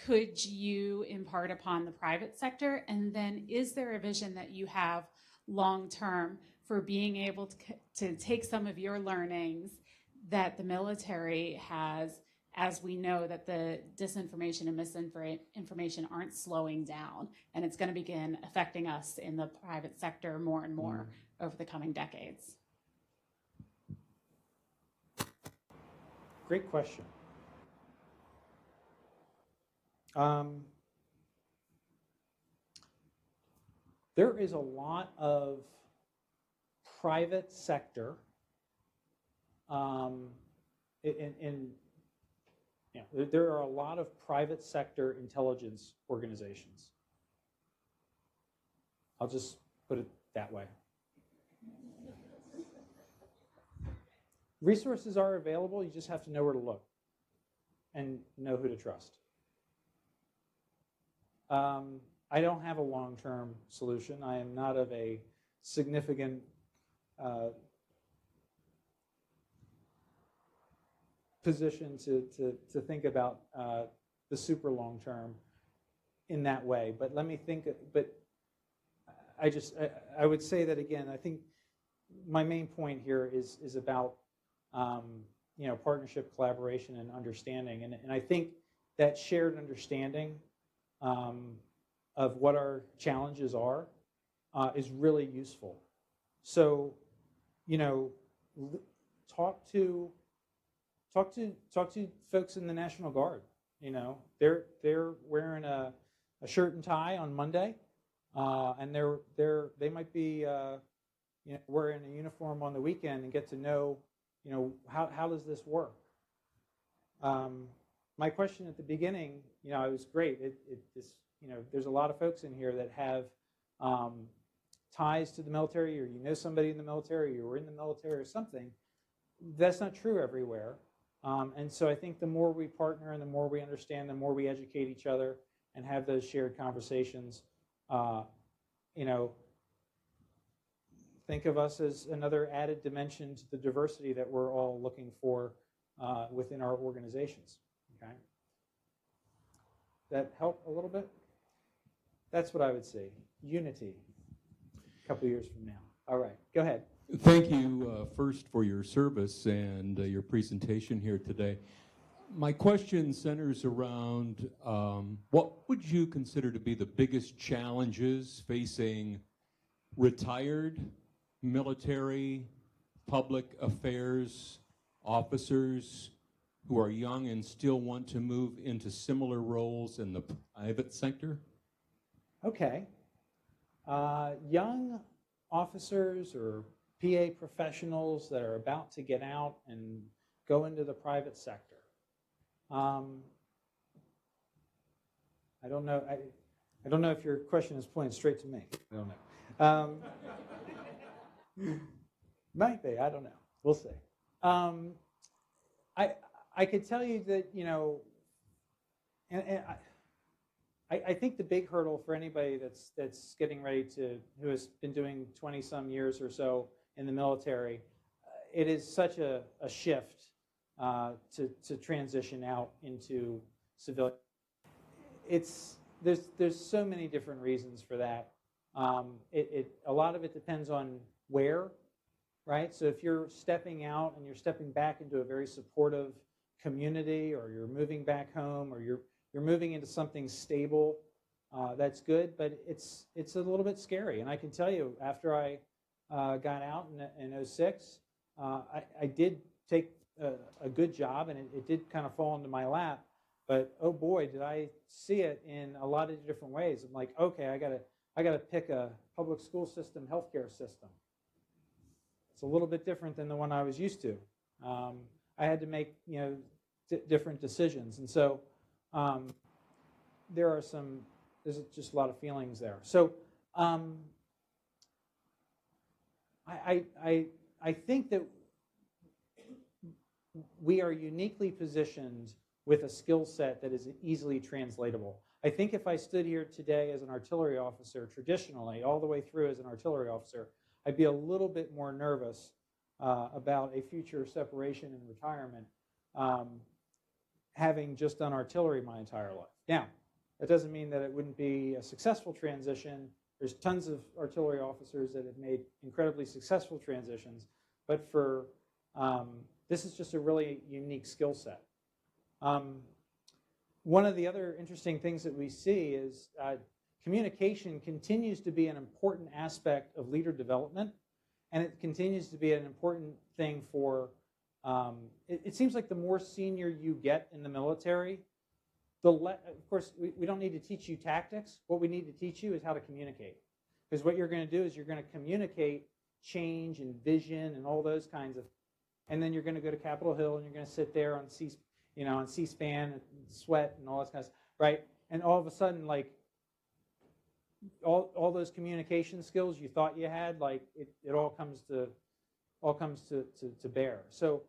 could you impart upon the private sector? And then is there a vision that you have long-term for being able to take some of your learnings that the military has, as we know that the disinformation and misinformation aren't slowing down, and it's going to begin affecting us in the private sector more and more over the coming decades? Great question. There is a lot of private sector there are a lot of private sector intelligence organizations. I'll just put it that way. Resources are available, you just have to know where to look and know who to trust. I don't have a long-term solution. I am not of a significant position to think about the super long-term in that way. But let me think, but I would say that again, I think my main point here is about partnership, collaboration, and understanding. And I think that shared understanding of what our challenges are is really useful. So, talk to folks in the National Guard. They're wearing a shirt and tie on Monday, and they might be wearing a uniform on the weekend, and get to know how does this work. My question at the beginning, it was great. There's a lot of folks in here that have ties to the military, or somebody in the military, or you're in the military or something. That's not true everywhere. And so I think the more we partner and the more we understand, the more we educate each other and have those shared conversations, think of us as another added dimension to the diversity that we're all looking for within our organizations. Okay? That help a little bit? That's what I would say. Unity, a couple years from now. All right, go ahead. Thank you first for your service and your presentation here today. My question centers around what would you consider to be the biggest challenges facing retired military public affairs officers who are young and still want to move into similar roles in the private sector? Okay. Young officers or PA professionals that are about to get out and go into the private sector. I don't know. I don't know if your question is pointed straight to me. I don't know. Might be. I don't know. We'll see. I could tell you that and I think the big hurdle for anybody that's getting ready who has been doing 20-some years or so in the military, it is such a shift to transition out into civilian. There's so many different reasons for that. A lot of it depends on where, right? So if you're stepping out and you're stepping back into a very supportive community, or you're moving back home, or you're moving into something stable, that's good, but it's a little bit scary. And I can tell you, after I got out in 06, I did take a good job, and it did kind of fall into my lap. But oh boy, did I see it in a lot of different ways. I'm like, okay, I gotta pick a public school system, healthcare system. It's a little bit different than the one I was used to. I had to make different decisions, and so there's just a lot of feelings there. So I think that we are uniquely positioned with a skill set that is easily translatable. I think if I stood here today as an artillery officer, traditionally, all the way through as an artillery officer, I'd be a little bit more nervous about a future separation and retirement, having just done artillery my entire life. Now, that doesn't mean that it wouldn't be a successful transition. There's tons of artillery officers that have made incredibly successful transitions, but for this is just a really unique skill set. One of the other interesting things that we see is communication continues to be an important aspect of leader development, and it continues to be an important thing for, it seems like the more senior you get in the military, of course, we don't need to teach you tactics. What we need to teach you is how to communicate. Because what you're going to do is you're going to communicate change and vision and all those kinds of, and then you're going to go to Capitol Hill and you're going to sit there on C-SPAN and sweat and all that kind of stuff, right? And all of a sudden, like, all those communication skills you thought you had, like, it all comes to bear. So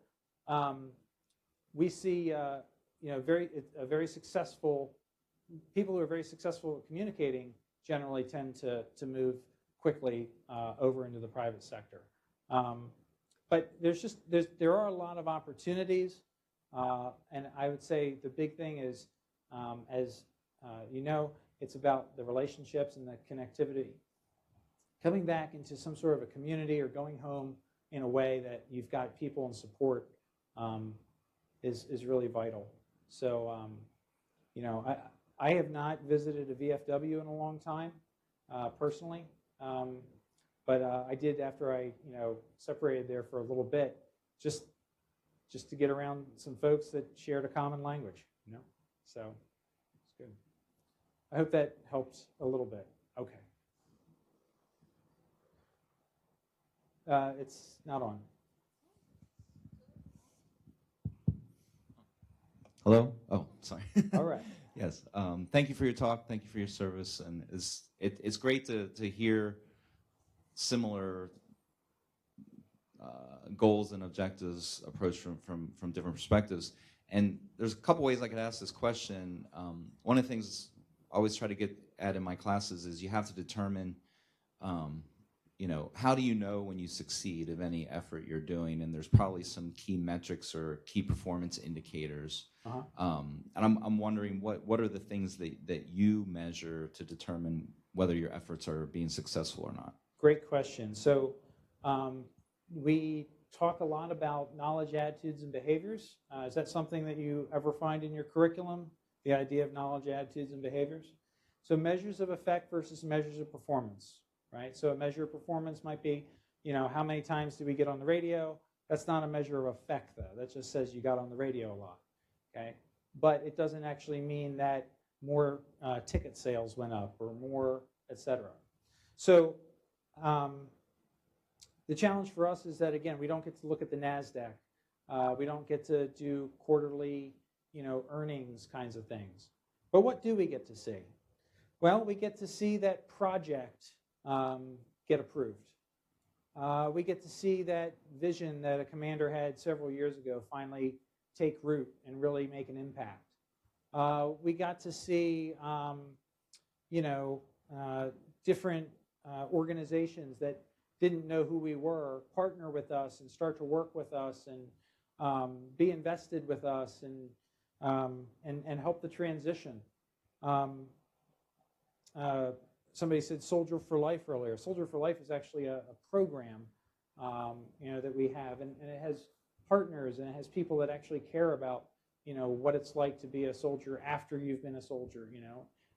we see very successful people who are very successful at communicating generally tend to move quickly over into the private sector. But there are a lot of opportunities, and I would say the big thing is, as it's about the relationships and the connectivity. Coming back into some sort of a community or going home in a way that you've got people and support is really vital. So, I have not visited a VFW in a long time, personally, but I did after I, separated there for a little bit, just to get around some folks that shared a common language, So it's good. I hope that helps a little bit. Okay. It's not on. Hello? Oh, sorry. All right. Yes. Thank you for your talk. Thank you for your service. And it's great to hear similar goals and objectives approached from different perspectives. And there's a couple ways I could ask this question. One of the things I always try to get at in my classes is you have to determine, how do you know when you succeed of any effort you're doing? And there's probably some key metrics or key performance indicators. And I'm wondering what are the things that you measure to determine whether your efforts are being successful or not? Great question. So we talk a lot about knowledge, attitudes, and behaviors. Is that something that you ever find in your curriculum, the idea of knowledge, attitudes, and behaviors? So measures of effect versus measures of performance, right? So a measure of performance might be, how many times did we get on the radio? That's not a measure of effect, though. That just says you got on the radio a lot, okay? But it doesn't actually mean that more ticket sales went up or more, et cetera. So the challenge for us is that, again, we don't get to look at the NASDAQ. We don't get to do quarterly, earnings kinds of things. But what do we get to see? Well, we get to see that project get approved. We get to see that vision that a commander had several years ago finally take root and really make an impact. We got to see, different organizations that didn't know who we were partner with us and start to work with us and be invested with us and help the transition. Somebody said Soldier for Life earlier. Soldier for Life is actually a program that we have, and it has partners, and it has people that actually care about, what it's like to be a soldier after you've been a soldier,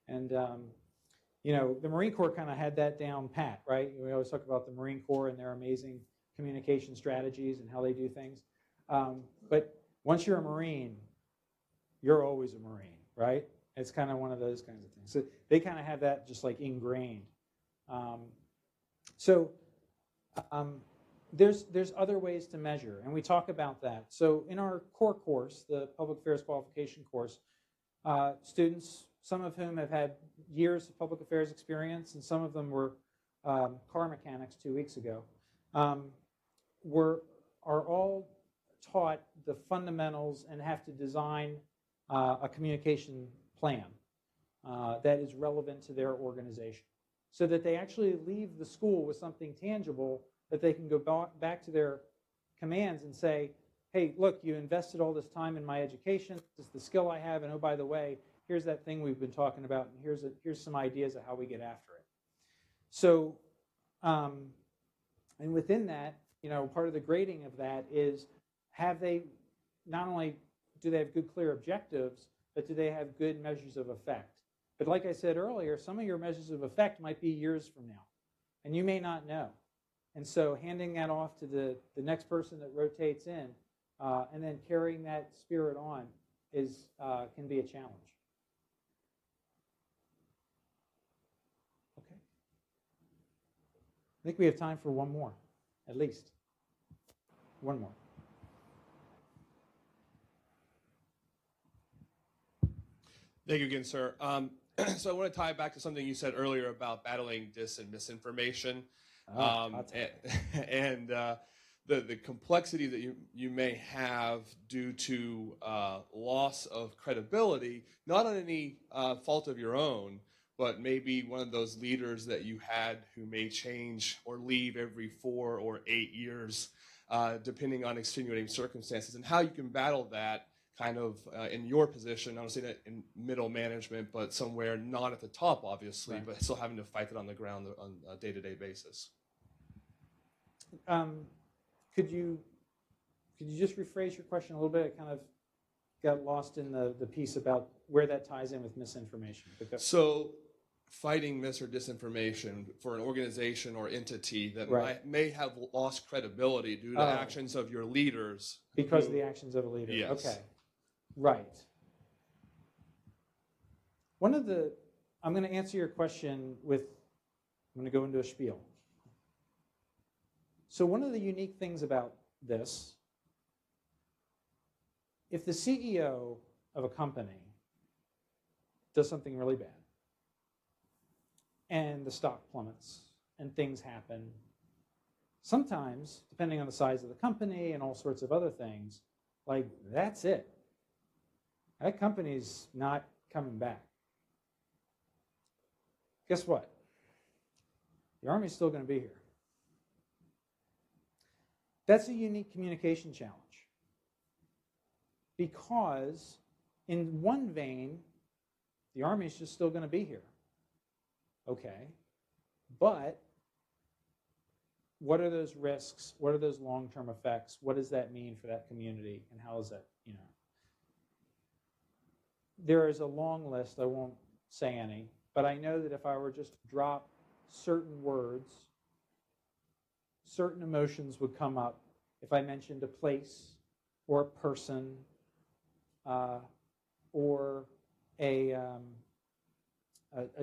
and the Marine Corps kind of had that down pat, right? We always talk about the Marine Corps and their amazing communication strategies and how they do things, but once you're a Marine, you're always a Marine, right? It's kind of one of those kinds of things. So they kind of have that just like ingrained. There's other ways to measure, and we talk about that. So in our core course, the Public Affairs Qualification course, students, some of whom have had years of public affairs experience, and some of them were car mechanics 2 weeks ago, are all taught the fundamentals and have to design a communication plan that is relevant to their organization, so that they actually leave the school with something tangible that they can go back to their commands and say, hey, look, you invested all this time in my education. This is the skill I have, and oh, by the way, here's that thing we've been talking about, and here's some ideas of how we get after it. So, and within that, part of the grading of that is, have they, not only do they have good, clear objectives, but do they have good measures of effect? But like I said earlier, some of your measures of effect might be years from now, and you may not know. And so handing that off to the next person that rotates in, and then carrying that spirit on can be a challenge. Okay. I think we have time for one more, at least. One more. Thank you again, sir. So I want to tie it back to something you said earlier about battling dis and misinformation. And the complexity that you may have due to loss of credibility, not on any fault of your own, but maybe one of those leaders that you had who may change or leave every 4 or 8 years, depending on extenuating circumstances, and how you can battle that kind of in your position. I don't say that in middle management, but somewhere not at the top, obviously, right, but still having to fight it on the ground on a day-to-day basis. Could you just rephrase your question a little bit? I kind of got lost in the piece about where that ties in with misinformation. So fighting mis or disinformation for an organization or entity that right, may have lost credibility due to actions of your leaders. Because of the actions of a leader. Yes. Okay. Right. I'm going to answer your question I'm going to go into a spiel. So one of the unique things about this, if the CEO of a company does something really bad, and the stock plummets, and things happen, sometimes, depending on the size of the company and all sorts of other things, like, that's it. That company's not coming back. Guess what? The Army's still going to be here. That's a unique communication challenge, because in one vein, the Army's just still going to be here. Okay, but what are those risks? What are those long-term effects? What does that mean for that community? And how is that, There is a long list. I won't say any, but I know that if I were just to drop certain words, certain emotions would come up if I mentioned a place or a person or a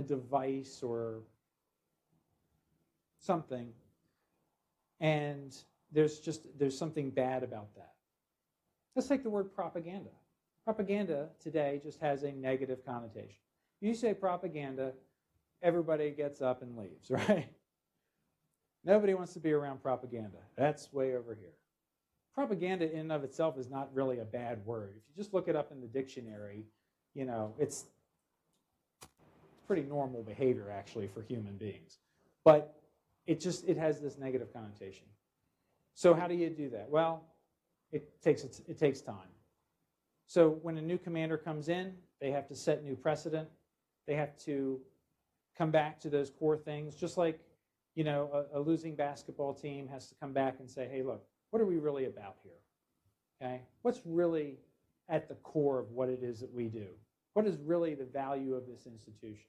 device or something, and there's something bad about that. Let's take the word propaganda. Propaganda today just has a negative connotation. You say propaganda, everybody gets up and leaves, right? Nobody wants to be around propaganda. That's way over here. Propaganda in and of itself is not really a bad word. If you just look it up in the dictionary, it's pretty normal behavior, actually, for human beings. But it has this negative connotation. So how do you do that? Well, it takes time. So when a new commander comes in, they have to set new precedent. They have to come back to those core things, just like you know, a losing basketball team has to come back and say, hey, look, what are we really about here? Okay? What's really at the core of what it is that we do? What is really the value of this institution?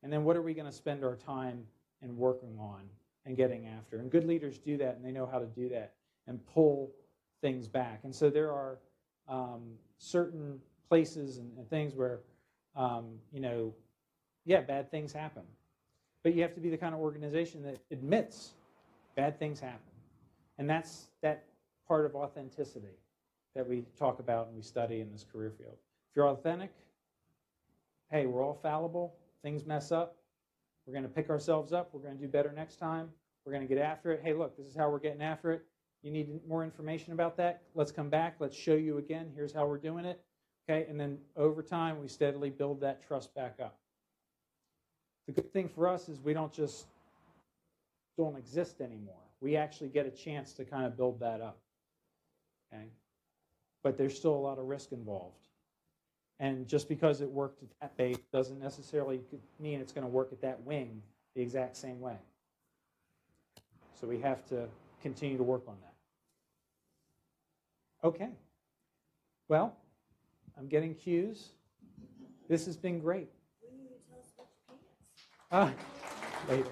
And then what are we going to spend our time in working on and getting after? And good leaders do that, and they know how to do that and pull things back. And so there are certain places and things where, you know, yeah, bad things happen. But you have to be the kind of organization that admits bad things happen. And that's that part of authenticity that we talk about and we study in this career field. If you're authentic, hey, we're all fallible. Things mess up. We're going to pick ourselves up. We're going to do better next time. We're going to get after it. Hey, look, this is how we're getting after it. You need more information about that? Let's come back. Let's show you again. Here's how we're doing it. Okay, and then over time, we steadily build that trust back up. The good thing for us is we don't exist anymore. We actually get a chance to kind of build that up. Okay? But there's still a lot of risk involved. And just because it worked at that base doesn't necessarily mean it's going to work at that wing the exact same way. So we have to continue to work on that. Okay. Well, I'm getting cues. This has been great. When you tell us which pants? Later.